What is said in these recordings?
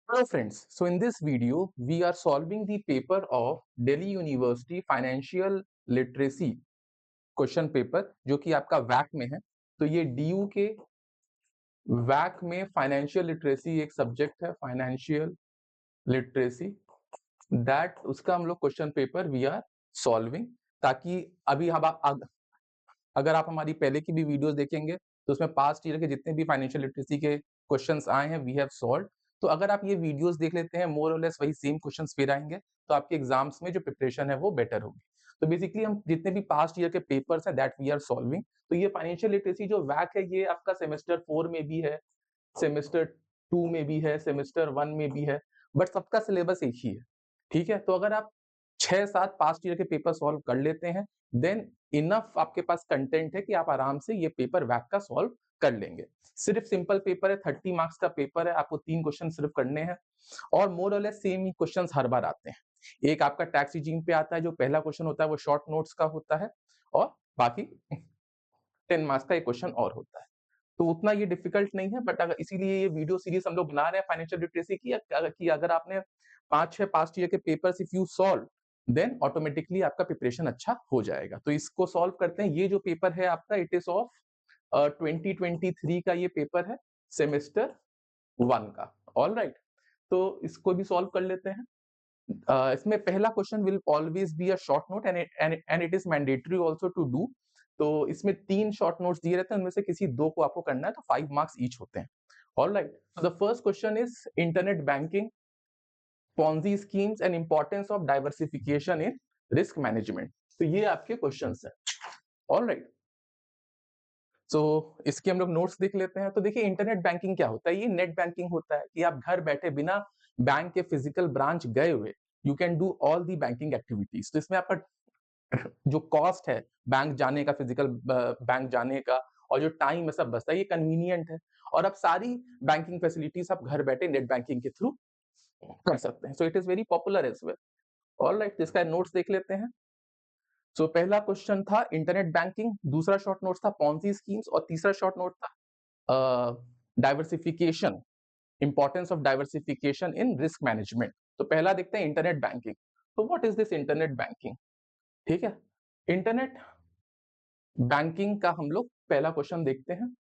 Hello friends, so in this video we are solving the paper of Delhi University Financial Literacy question paper जो कि आपका वैक में है। तो ये DU के वैक में फाइनेंशियल लिटरेसी एक सब्जेक्ट है, फाइनेंशियल लिटरेसी, दैट उसका हम लोग question paper we are solving, ताकि अभी हम अगर आप हमारी पहले की भी वीडियोस देखेंगे तो उसमें पास्ट ईयर के जितने भी फाइनेंशियल लिटरेसी के क्वेश्चंस आए हैं वी हैव सॉल्व्ड। तो अगर आप ये वीडियोस देख लेते हैं मोर और लेस वही सेम क्वेश्चंस फिर आएंगे, तो आपके एग्जाम्स में जो प्रिपरेशन है वो बेटर होगी। तो बेसिकली हम जितने भी पास्ट ईयर के पेपर्स हैं दैट वी आर सॉल्विंग। तो ये फाइनेंशियल लिटरेसी जो वैक है ये आपका सेमेस्टर 4 में भी है, सेमेस्टर 2 में भी है, सेमेस्टर 1 में भी है, बट सबका सिलेबस एक ही है। ठीक है, तो अगर आप 6-7 पास्ट ईयर के पेपर सॉल्व कर लेते हैं देन इनफ आपके पास कंटेंट है कि आप आराम से ये पेपर वैक का सॉल्व कर लेंगे। सिर्फ सिंपल पेपर है, 30 मार्क्स का पेपर है, आपको 3 क्वेश्चन सिर्फ करने हैं और मोर और लेस सेम ही क्वेश्चंस हर बार आते हैं। एक आपका टैक्स रिजीम पे आता है, जो पहला क्वेश्चन होता है वो शॉर्ट नोट्स का होता है और बाकी 10 मार्क्स का एक क्वेश्चन और होता है। तो उतना ये डिफिकल्ट नहीं है, बट अगर इसीलिए ये वीडियो सीरीज हम लोग बना रहे हैं फाइनेंशियल लिटरेसी की कि अगर आपने 5-6 पास्ट ईयर के papers if you solve then automatically आपका प्रिपरेशन अच्छा हो जाएगा। तो इसको सॉल्व करते हैं। ये जो पेपर है आपका इट इज ऑफ 2023 का ये पेपर है, सेमेस्टर 1 का। ऑलराइट, तो इसको भी सॉल्व कर लेते हैं। इसमें पहला question will always be a short note and it is mandatory also to do. तो इसमें 3 शॉर्ट नोट्स दिए रहते हैं, उनमें से किसी 2 को आपको करना है, तो 5 मार्क्स ईच होते हैं। Alright, so the first question is internet banking, Ponzi schemes and importance of diversification in risk management. तो ये आपके क्वेश्चंस हैं। ऑलराइट, सो इसके हम लोग नोट्स देख लेते हैं। तो देखिए इंटरनेट बैंकिंग क्या होता है। ये नेट बैंकिंग होता है कि आप घर बैठे बिना बैंक के फिजिकल ब्रांच गए हुए you can do all the banking activities. तो इसमें आपका जो कॉस्ट है बैंक जाने का, फिजिकल बैंक जाने का, और जो टाइम है सब बचता है, ये कन्वीनियंट है। और अब सारी बैंकिंग फैसिलिटीज आप घर बैठे नेट बैंकिंग के थ्रू कर सकते हैं। So it is very popular as well. Alright, इसका नोट्स देख लेते हैं। सो पहला क्वेश्चन था इंटरनेट बैंकिंग, दूसरा शॉर्ट नोट था पॉन्जी स्कीम्स और तीसरा शॉर्ट नोट था diversification, importance of diversification in risk management. तो पहला देखते हैं इंटरनेट बैंकिंग। तो what is this internet banking? ठीक है, इंटरनेट बैंकिंग का हम लोग पहला क्वेश्चन देखते हैं।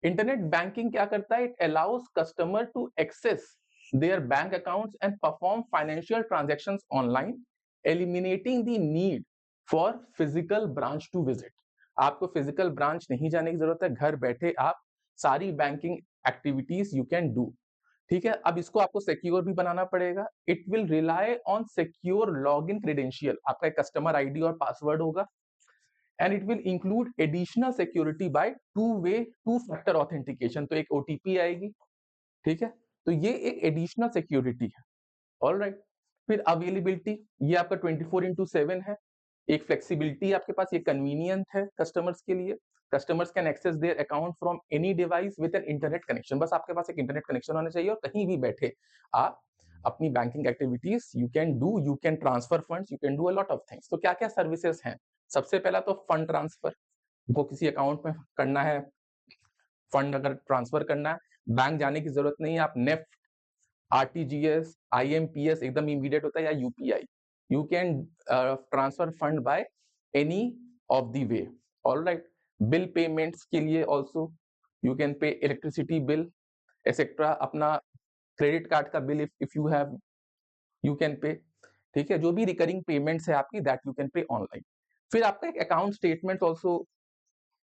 इंटरनेट बैंकिंग क्या करता है? It allows customer to access their bank accounts and perform financial transactions online, eliminating the need for physical branch to visit. आपको फिजिकल ब्रांच नहीं जाने की जरूरत है, घर बैठे आप सारी banking activities you can do. ठीक है, अब इसको आपको सिक्योर भी बनाना पड़ेगा। It will rely on secure log in credential, आपका एक कस्टमर आईडी और पासवर्ड होगा, and it will include additional security by two factor authentication. तो एक ओटीपी आएगी। ठीक है, तो ये एक एडिशनल सिक्योरिटी है। ऑलराइट, फिर अवेलेबिलिटी, ये आपका 24/7 है। एक फ्लेक्सिबिलिटी आपके पास, ये कन्वीनियंट है कस्टमर्स के लिए। Customers can access their account from any device with an internet connection. बस आपके पास एक इंटरनेट कनेक्शन होना चाहिए और कहीं भी बैठे आप अपनी banking activities you can do, you can transfer funds, you can do a lot of things. तो क्या क्या सर्विसेज हैं? सबसे पहला तो फंड ट्रांसफर, वो किसी अकाउंट में करना है, फंड अगर ट्रांसफर करना है बैंक जाने की जरूरत नहीं है। आप नेफ्ट, आरटीजीएस, आईएमपीएस एकदम इमीडिएट होता है, या UPI, you can transfer fund by any of the way. Alright, bill payments के लिए also you can pay electricity bill etcetera, अपना क्रेडिट कार्ड का bill if you have you can pay. ठीक है, जो भी रिकरिंग पेमेंट्स है आपकी that you can pay online. फिर आपका एक account statement also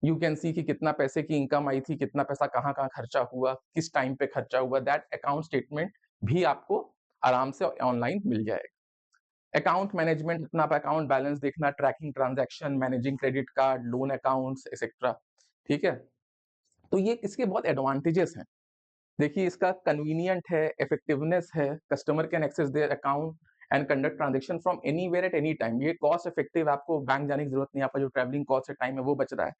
you can see कि कितना पैसे की इनकम आई थी, कितना पैसा कहाँ कहाँ खर्चा हुआ, किस टाइम पे खर्चा हुआ, दैट अकाउंट स्टेटमेंट भी आपको आराम से ऑनलाइन मिल जाएगा। अकाउंट मैनेजमेंट, अपना अकाउंट बैलेंस देखना, tracking transaction, managing credit card, loan accounts etcetera. ठीक है, तो ये इसके बहुत एडवांटेजेस हैं। देखिए, इसका कन्वीनियंट है, इफेक्टिवनेस है, customer can access their account and conduct transaction from anywhere at any time. ये कॉस्ट इफेक्टिव, आपको बैंक जाने की जरूरत नहीं, आपका जो ट्रैवलिंग कॉस्ट है, टाइम है, वो बच रहा है।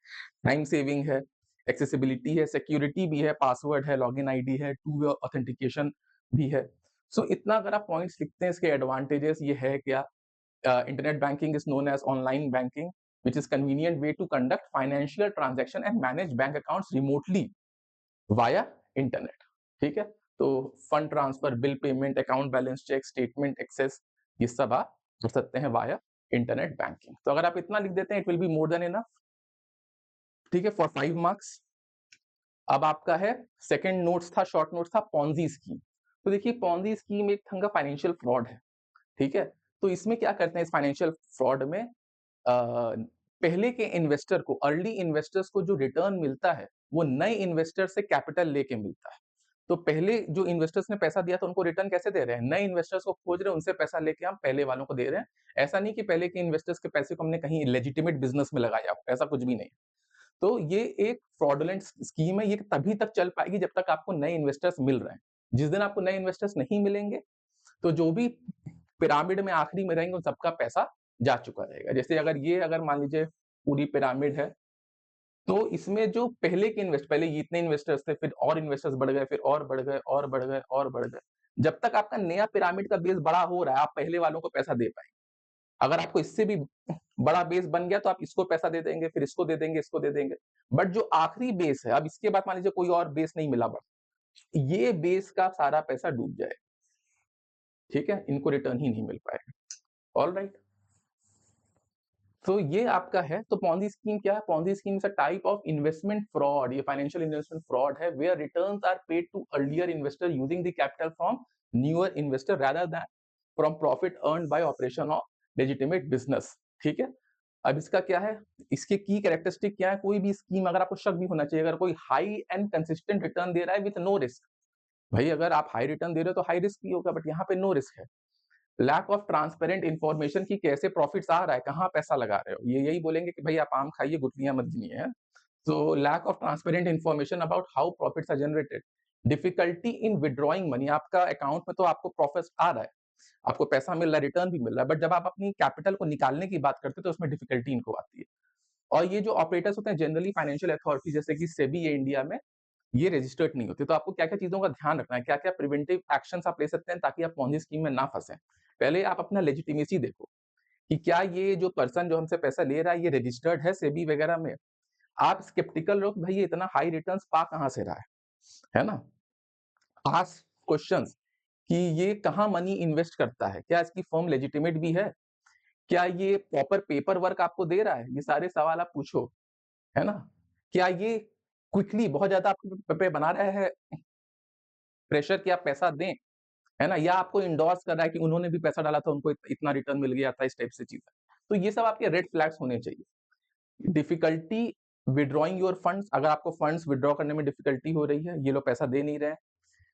टाइम सेविंग है, एक्सेसिबिलिटी है, सिक्योरिटी भी है, पासवर्ड है, लॉगिन आईडी है, टू वे ऑथेंटिकेशन भी है। सो इतना अगर आप पॉइंट्स लिखते हैं, इसके एडवांटेजेस ये है क्या? Internet banking is known as online banking which is convenient way to conduct financial transaction and manage bank accounts remotely via internet। ठीक है, तो fund transfer, bill payment, account balance check, statement access, ये सब आप कर सकते हैं via internet banking. तो अगर आप इतना लिख देते हैं, it will be more than enough, ठीक है, फॉर 5 मार्क्स। अब आपका है सेकंड नोट्स था, शॉर्ट नोट्स था, पॉन्जी स्कीम। तो देखिए पॉन्जी स्कीम एक ढंग का फाइनेंशियल फ्रॉड है, ठीक है। तो इसमें क्या करते हैं, इस फाइनेंशियल फ्रॉड में पहले के इन्वेस्टर को, अर्ली इन्वेस्टर्स को जो रिटर्न मिलता है वो नए इन्वेस्टर से कैपिटल लेके मिलता है। तो पहले जो इन्वेस्टर्स ने पैसा दिया था उनको रिटर्न कैसे दे रहे हैं, नए इन्वेस्टर्स को खोज रहे हैं, उनसे पैसा लेके हम पहले वालों को दे रहे हैं। ऐसा नहीं कि पहले के इन्वेस्टर्स के पैसे को हमने कहीं लेजिटिमेट बिजनेस में लगाया हो, ऐसा कुछ भी नहीं। तो ये एक फ्रॉडुलेंट स्कीम है, ये तभी तक चल पाएगी जब तक आपको नए इन्वेस्टर्स मिल रहे हैं। जिस दिन आपको नए इन्वेस्टर्स नहीं मिलेंगे, तो जो भी पिरामिड में आखिरी में रहेंगे उन सबका पैसा जा चुका रहेगा। जैसे अगर मान लीजिए पूरी पिरामिड है, तो इसमें जो पहले के पहले ये इतने इन्वेस्टर्स थे, फिर और इन्वेस्टर्स बढ़ गए, फिर और बढ़ गए और बढ़ गए और बढ़ गए। जब तक आपका नया पिरामिड का बेस बड़ा हो रहा है, आप पहले वालों को पैसा दे पाएंगे। अगर आपको इससे भी बड़ा बेस बन गया तो आप इसको पैसा दे देंगे, फिर इसको दे देंगे, इसको दे देंगे। बट जो आखिरी बेस है, अब इसके बाद मान लीजिए कोई और बेस नहीं मिला, बड़ा ये बेस का सारा पैसा डूब जाए, ठीक है, इनको रिटर्न ही नहीं मिल पाएगा। ऑल राइट, तो ये आपका है। तो पॉन्जी स्कीम क्या है, Ponzi scheme is a type of investment fraud, ये फाइनेंशियल इन्वेस्टमेंट फ्रॉड है, where returns are paid to earlier investor using the capital from newer investor rather than from profit earned by operation of legitimate business, ठीक है। अब इसका क्या है, इसके की कैरेक्टरिस्टिक क्या है, कोई भी स्कीम अगर आपको शक भी होना चाहिए, अगर कोई हाई एंड कंसिस्टेंट रिटर्न दे रहा है विद नो रिस्क, भाई अगर आप हाई रिटर्न दे रहे हो तो हाई रिस्क भी होगा, बट यहाँ पे नो रिस्क है। लैक ऑफ ट्रांसपेरेंट इन्फॉर्मेशन की कैसे प्रॉफिट्स आ रहा है, कहाँ पैसा लगा रहे हो, ये यही बोलेंगे कि भाई आप आम खाइए, गुठलियां मत गिनिए। तो lack of transparent information about how profits are generated, difficulty in withdrawing money, आपका अकाउंट में तो आपको प्रॉफिट आ रहा है, आपको पैसा मिल रहा है, रिटर्न भी मिल रहा है, बट जब आप अपनी कैपिटल को निकालने की बात करते हैं तो उसमें डिफिकल्टी इनको आती है। और ये जो ऑपरेटर्स होते हैं जनरली फाइनेंशियल अथॉरिटी जैसे कि सेबी है इंडिया में, ये रजिस्टर्ड नहीं होते। तो आपको क्या-क्या चीज़ों का ध्यान रखना है, क्या-क्या प्रिवेंटिव एक्शंस आप ले सकते हैं ताकि आप पॉन्जी स्कीम में ना फँसें। पहले आप अपना लेजिटिमेसी देखो कि क्या ये जो पर्सन जो हमसे पैसा ले रहा है ये रजिस्टर्ड है सेबी वगैरह में। आप स्केप्टिकल रहो कि भाई ये इतना हाई रिटर्न्स पा कहाँ से रहा है ना? आस्क क्वेश्चंस कि ये कहाँ मनी इन्वेस्ट करता है? क्या इसकी फर्म लेजिटिमेट भी है? क्या ये प्रॉपर पेपर वर्क आपको दे रहा है? ये सारे सवाल आप पूछो, है ना? क्या ये क्विकली बहुत ज़्यादा आपके पे बना रहा है प्रेशर कि आप पैसा दें, है ना? या आपको इंडोर्स कर रहा है कि उन्होंने भी पैसा डाला था, उनको इतना रिटर्न मिल गया था, इस टाइप से चीज़ें। तो ये सब आपके रेड फ्लैग्स होने चाहिए। डिफिकल्टी विथड्रॉइंग योर फंड्स, अगर आपको फंड्स विथड्रॉ करने में डिफिकल्टी हो रही है, ये लोग पैसा दे नहीं रहे हैं।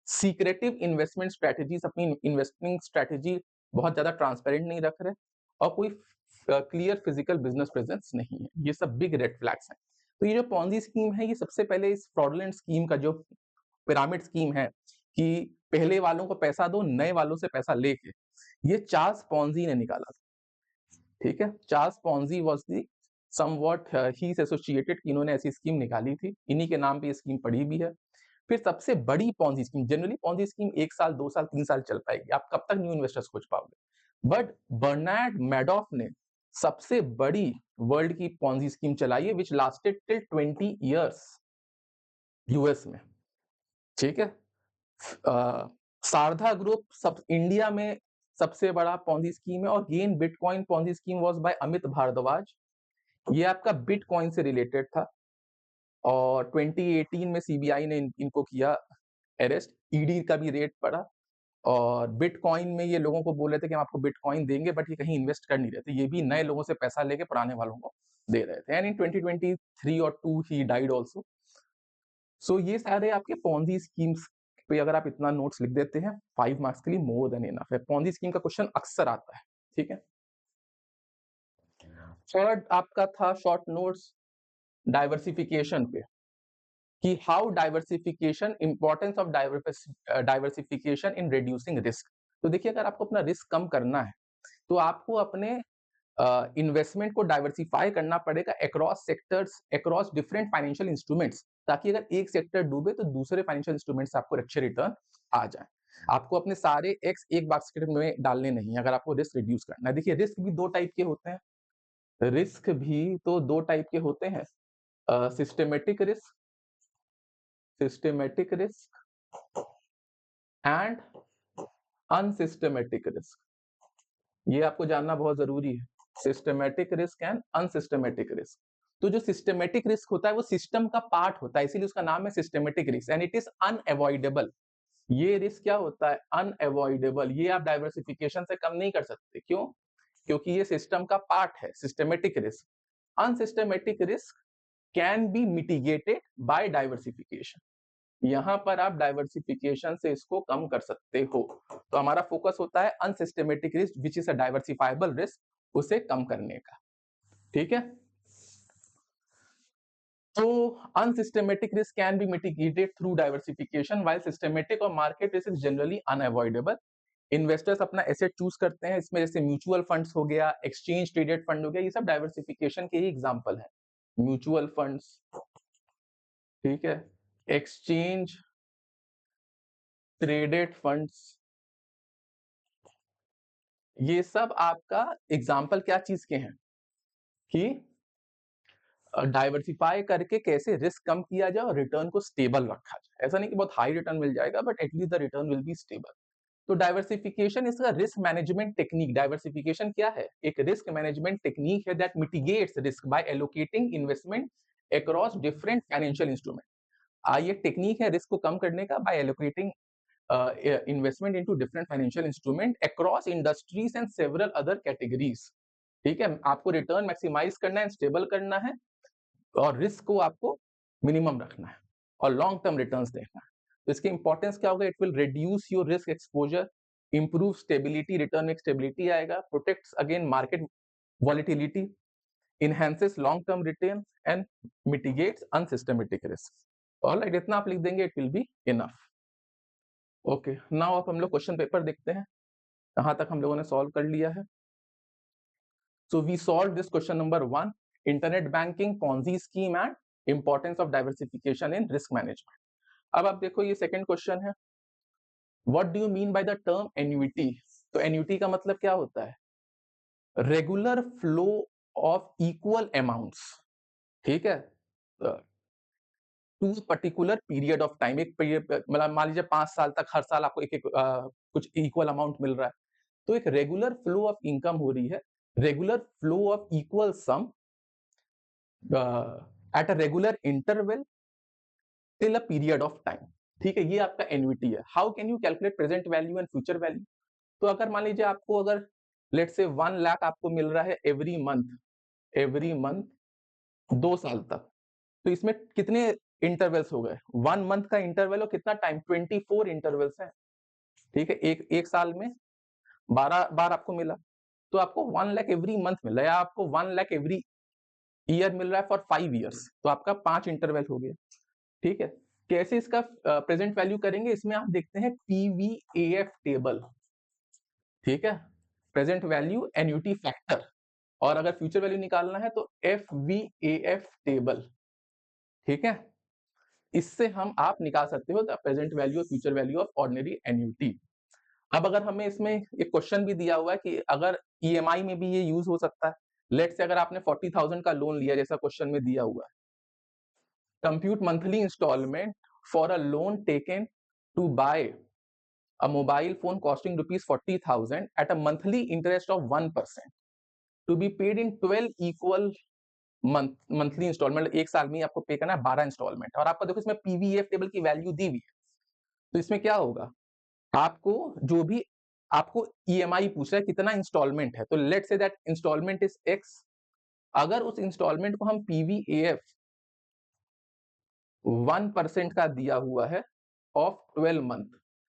सीक्रेटिव इन्वेस्टमेंट स्ट्रैटेजीज, अपनी इन्वेस्टिंग स्ट्रैटेजी बहुत ज़्यादा ट्रांसपेरेंट नहीं रख रहे और कोई क्लियर फिजिकल बिजनेस प्रेजेंस नहीं है। ये सब बिग रेड फ्लैग्स हैं। तो ये जो पॉन्जी स्कीम है, ये सबसे पहले इस फ्रॉडुलेंट स्कीम का जो पिरामिड स्कीम है कि पहले वालों को पैसा दो, नए वालों से पैसा लेके, ये चार्ल्स पोंजी ने निकाला था, ठीक है। Charles Ponzi was the somewhat he is associated, इन्होंने ऐसी स्कीम निकाली थी, इन्हीं के नाम पे ये स्कीम पड़ी भी है। फिर सबसे बड़ी Ponzi scheme, generally Ponzi scheme 1 साल 2 साल 3 साल चल पाएगी, आप कब तक न्यू इन्वेस्टर्स खोज पाओगे। बट बर्नार्ड मैडॉफ ने सबसे बड़ी वर्ल्ड की पोंजी स्कीम चलाई है विच लास्टेड टिल 20 इयर्स यूएस में, ठीक है। सारधा ग्रुप सब इंडिया में सबसे बड़ा पॉन्जी स्कीम है और gain bitcoin Ponzi scheme was by Amit Bharadwaj. ये आपका बिटकॉइन से रिलेटेड था और 2018 में सीबीआई ने इनको किया अरेस्ट, ईडी का भी रेड पड़ा और बिटकॉइन में ये लोगों को बोल रहे थे कि हम आपको बिटकॉइन देंगे, बट ये कहीं इन्वेस्ट कर नहीं रहे थे, ये भी नए लोगों से पैसा लेके पुराने वालों को दे रहे थे। एंड इन 2023 और 2 ही डाइड आल्सो। सो ये सारे आपके पॉन्जी स्कीम्स पे अगर आप इतना नोट्स लिख देते हैं 5 मार्क्स के लिए मोर देन इनफ है। पॉन्जी स्कीम का क्वेश्चन अक्सर आता है, ठीक है। थर्ड आपका था शॉर्ट नोट्स डाइवर्सिफिकेशन पे कि how diversification, importance of diversification in reducing risk. तो देखिए अगर आपको अपना रिस्क कम करना है तो आपको अपने इन्वेस्टमेंट को डाइवर्सिफाई करना पड़ेगा across sectors, across different financial instruments, ताकि अगर एक सेक्टर डूबे तो दूसरे फाइनेंशियल इंस्ट्रूमेंट से आपको अच्छे रिटर्न आ जाए। आपको अपने सारे एक्स एक बास्केट में डालने नहीं, अगर आपको रिस्क रिड्यूस करना है। देखिए रिस्क भी दो टाइप के होते हैं, रिस्क भी तो दो टाइप के होते हैं, systematic risk, systematic risk and unsystematic risk, ये आपको जानना बहुत जरूरी है। Systematic risk and unsystematic risk. तो जो सिस्टमेटिक रिस्क होता है वो सिस्टम का पार्ट होता है, इसीलिए उसका नाम है systematic risk and it is unavoidable. ये रिस्क क्या होता है? अनअवॉइडेबल। ये आप डाइवर्सिफिकेशन से कम नहीं कर सकते। क्यों? क्योंकि ये सिस्टम का पार्ट है, systematic risk. Unsystematic risk can be mitigated by diversification. यहां पर आप डाइवर्सिफिकेशन से इसको कम कर सकते हो। तो हमारा फोकस होता है unsystematic risk which is a diversifiable risk, उसे कम करने का। ठीक है, तो unsystematic risk can be mitigated through diversification while systematic और market risk is generally unavoidable. Investors अपना एसेट चूज करते हैं, इसमें जैसे म्यूचुअल फंड्स हो गया, एक्सचेंज ट्रेडेड फंड हो गया, ये सब डाइवर्सिफिकेशन के ही एग्जांपल है। म्यूचुअल फंड्स, ठीक है, एक्सचेंज ट्रेडेड फंड्स, ये सब आपका एग्जाम्पल क्या चीज के हैं कि डाइवर्सिफाई करके कैसे रिस्क कम किया जाए और रिटर्न को स्टेबल रखा जाए। ऐसा नहीं कि बहुत हाई रिटर्न मिल जाएगा, but at least the return will be stable. तो डाइवर्सिफिकेशन इसका रिस्क मैनेजमेंट टेक्निक। डाइवर्सिफिकेशन क्या है? एक रिस्क मैनेजमेंट टेक्निक है that mitigates risk by allocating investment across different financial instrument. ये टेक्निक है रिस्क को कम करने का by allocating investment into different financial instrument across industries and several other categories. ठीक है, आपको रिटर्न मैक्सिमाइज करना है, स्टेबल करना है, और रिस्क को आपको मिनिमम रखना है और लॉन्ग टर्म रिटर्न्स देखना है। तो इसकी इंपॉर्टेंस क्या होगा? It will reduce your risk exposure, improve stability, return में स्टेबिलिटी आएगा, protects again market volatility, enhances long term return and mitigates unsystematic risks. Alright, इतना आप लिख देंगे, it will be enough. Okay, now अब हम लोग क्वेश्चन पेपर देखते हैं, कहां तक हम लोगों ने सॉल्व कर लिया है। So we solve this question number 1, internet banking, Ponzi scheme and importance of diversification in risk management. अब आप देखो, ये सेकंड क्वेश्चन है, what do you mean by the term annuity? तो एन्युइटी का मतलब क्या होता है? Regular flow of equal amounts, ठीक है, to particular period of time. एक पीरियड मतलब मान लीजिए 5 साल तक हर साल आपको एक कुछ इक्वल अमाउंट मिल रहा है, तो एक रेगुलर फ्लो ऑफ इनकम हो रही है, regular flow of equal some at a regular interval till a period of time. ठीक है, ये आपका एन्युइटी है। How can you calculate present value and future value? तो अगर मान लीजिए आपको अगर लेट से 1 लाख आपको मिल रहा है एवरी मंथ 2 साल तक, तो इसमें कितने इंटरवल्स हो गए? 1 मंथ का इंटरवल और कितना टाइम? 24 इंटरवल्स है। ठीक है, एक साल में 12 बार आपको मिला, तो आपको 1 लाख एवरी मंथ मिल रहा है, या आपको 1 लाख एवरी ईयर मिल रहा है फॉर 5 ईयर्स, तो आपका 5 इंटरवल हो गया। ठीक है, कैसे इसका प्रेजेंट वैल्यू करेंगे? इसमें आप देखते हैं पीवीएएफ टेबल। ठीक है, प्रेजेंट वैल्यू एन्युटी फैक्टर, और अगर फ्यूचर वैल्यू निकालना है तो एफवीएएफ टेबल। ठीक है, इससे हम आप निकाल सकते हो द प्रेजेंट वैल्यू और future value of ordinary annuity. अब अगर हमें इसमें एक क्वेश्चन भी दिया हुआ है कि अगर ईएमआई में भी ये यूज हो सकता है, लेट से अगर आपने 40,000 का लोन लिया जैसा क्वेश्चन में दिया हुआ है, compute monthly installment for a loan taken to buy a mobile phone costing ₹40,000 at a monthly interest of 1% to be paid in 12 equal monthly installment. एक साल में आपको पे करना है 12 इंस्टॉलमेंट, और आपको देखो इसमें पीवीएफ टेबल की वैल्यू दी हुई है। तो इसमें क्या होगा, आपको जो भी आपको ईएमआई पूछ रहा है कितना इंस्टॉलमेंट है, तो let's say that instalment is x. अगर उस इंस्टॉलमेंट को हम पीवीएफ 1% का दिया हुआ है of 12 month,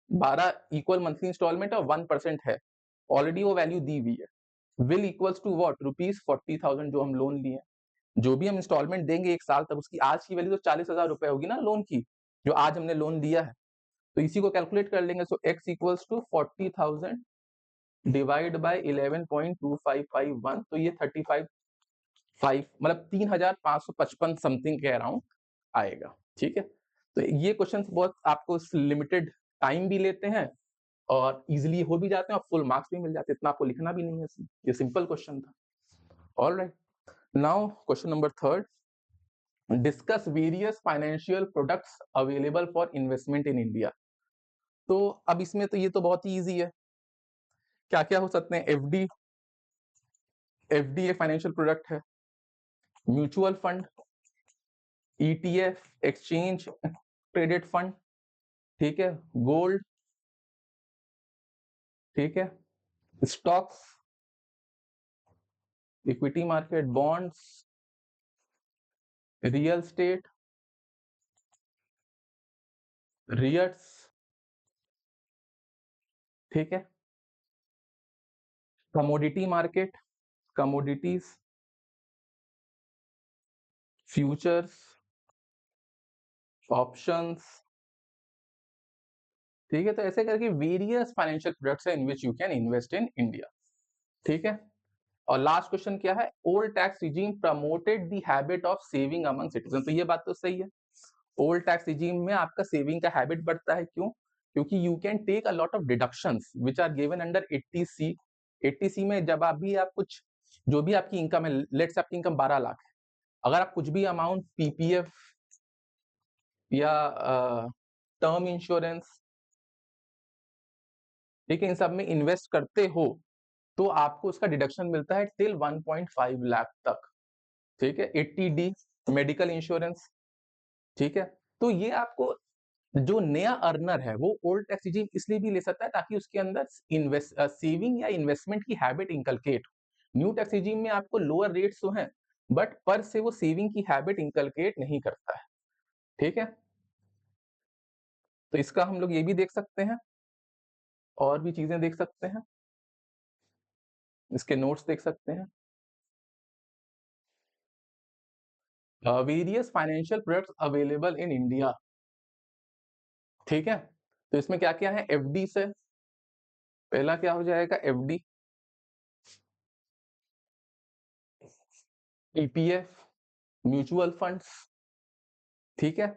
12 equal monthly installment और 1% है, ऑलरेडी वो वैल्यू दी हुई है, विल इक्वल्स टू व्हाट? ₹40,000 जो हम लोन लिए, जो भी हम इंस्टॉलमेंट देंगे एक साल तक, उसकी आज की वैल्यू तो 40,000 रुपए होगी ना लोन की, जो आज हमने लोन दिया है। तो इसी को कैलकुलेट कर लेंगे। So x equals to 40,000 divide by 11.2551, तो ये 35 मतलब 3,555 समथिंग के अराउंड आएगा। ठीक है, तो ये क्वेश्चन बहुत आपको लिमिटेड टाइम भी लेते हैं और इजिली हो भी जाते हैं और फुल मार्क्स भी मिल जाते हैं, इतना आपको लिखना भी नहीं है इसमें, ये सिंपल क्वेश्चन था। Alright, now question number 3, discuss various financial products available for investment in India. तो अब इसमें तो ये तो बहुत ही ईज़ी है। क्या-क्या हो सकते हैं? एफडी, एफडी एक फाइनेंशियल प्रोडक्ट है। Mutual fund, ETF, exchange traded fund, ठीक है? गोल्ड, ठीक है? Stocks, equity market, bonds, real estate, REITs, ठीक है? Commodity market, commodities, futures, options, ठीक है? तो ऐसे करके वेरियस फाइनेंशियल प्रोडक्ट्स हैं in which you can invest in India, ठीक है? और लास्ट क्वेश्चन क्या है? Old tax regime promoted the habit of saving among citizen. तो ये बात तो सही है। ओल्ड टैक्स रिजीम में आपका सेविंग का हैबिट बढ़ता है, क्यों? क्योंकि you can take a lot of deductions which are given under 80C। 80C में जब आप भी आप कुछ जो भी आपकी इनकम है, लेट्स आपकी इनकम 12 लाख है, अगर आप कुछ भी अमाउंट पीपीएफ या टर्म इंश्योरेंस, ठीक है, इन सब में इन्वेस्ट करते हो तो आपको उसका डिडक्शन मिलता है टिल 1.5 लाख तक, ठीक है? 80D मेडिकल इंश्योरेंस, ठीक है? तो ये आपको जो नया अर्नर है वो ओल्ड टैक्स रिजीम इसलिए भी ले सकता है ताकि उसके अंदर सेविंग या इन्वेस्टमेंट की हैबिट इनकलकेट हो। न्यू टैक्स रिजीम में आपको लोअर रेट्स तो हैं, बट पर से वो सेविंग की हैबिट इनकलकेट नहीं करता है, ठीक है? तो इसका हम लोग ये भी देख सकते हैं, और भी चीजें देख सकते हैं, इसके नोट्स देख सकते हैं। Various financial products available in India, ठीक है? तो इसमें क्या-क्या है? एफडी से पहला क्या हो जाएगा? एफडी, ईपीएफ, म्यूचुअल फंड्स, ठीक है?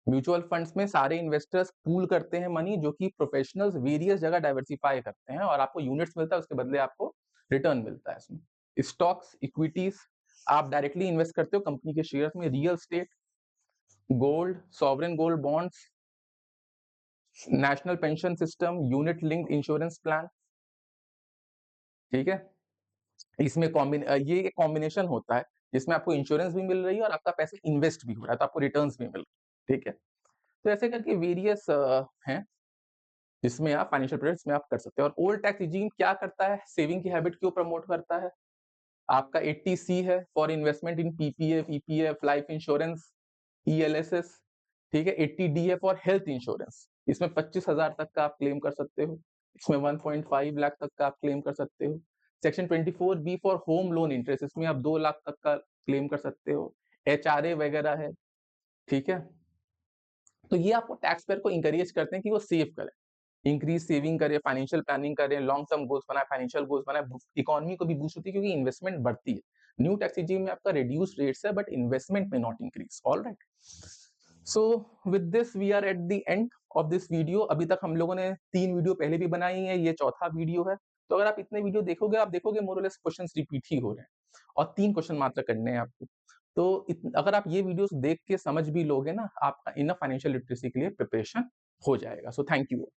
म्यूचुअल फंड्स में सारे इन्वेस्टर्स पूल करते हैं मनी, जो कि प्रोफेशनल्स वेरियस जगह डाइवर्सिफाई करते हैं और आपको यूनिट्स मिलता है, उसके बदले आपको रिटर्न मिलता है इसमें। स्टॉक्स, इक्विटीज, आप डायरेक्टली इन्वेस्ट करते हो कंपनी के शेयर्स में। Real estate, gold, sovereign gold bonds, national pension system, unit linked insurance plan, ठीक है? इसमें ये एक कॉम्बिनेशन होता है जिसमें आपको इंश्योरेंस भी मिल रही है और आपका पैसा इन्वेस्ट भी हो रहा है, तो आपको रिटर्न्स भी मिल रही है, ठीक है? तो ऐसे करके वेरियस हैं जिसमें आप फाइनेंशियल प्रोडक्ट्स में आप कर सकते हो। और ओल्ड टैक्स रिजीम क्या करता है? सेविंग की हैबिट क्यों प्रमोट करता है? आपका 80C है for investment in PPF, EPF, life insurance, ELSS, ठीक है? 80D है फॉर हेल्थ इंश्योरेंस, इसमें 25,000 तक का आप क्लेम कर सकते हो, इसमें 1.5 लाख तक का आप क्लेम कर सकते हो। Section 24B for home loan interest, इसमें आप 2 लाख तक का क्लेम कर सकते हो। एचआरए वगैरह है, ठीक है? तो ये आपको टैक्स पेयर को इंकरेज करते हैं कि वो सेव करें, इंक्रीज सेविंग करें, फाइनेंशियल प्लानिंग करें, लॉन्ग टर्म गोल्स बनाए, फाइनेंशियल गोल्स बनाए, इकोनॉमी को भी बूस्ट होती है क्योंकि इन्वेस्टमेंट बढ़ती है। न्यू टैक्स रिजीम में आपका रिड्यूस रेट्स है बट इन्वेस्टमेंट में not increase. Alright, so with this we are at the end of this video. अभी तक हम लोगों ने 3 वीडियो पहले भी बनाई है, ये चौथा वीडियो है। तो अगर आप इतने वीडियो देखोगे, आप देखोगे मोर और लेस क्वेश्चंस रिपीट ही हो रहे हैं और 3 क्वेश्चन मात्र करने हैं आपको। तो अगर आप ये वीडियोस देख के समझ भी लोगे ना, आपका इनफ फाइनेंशियल लिटरेसी के लिए प्रिपरेशन हो जाएगा। So thank you.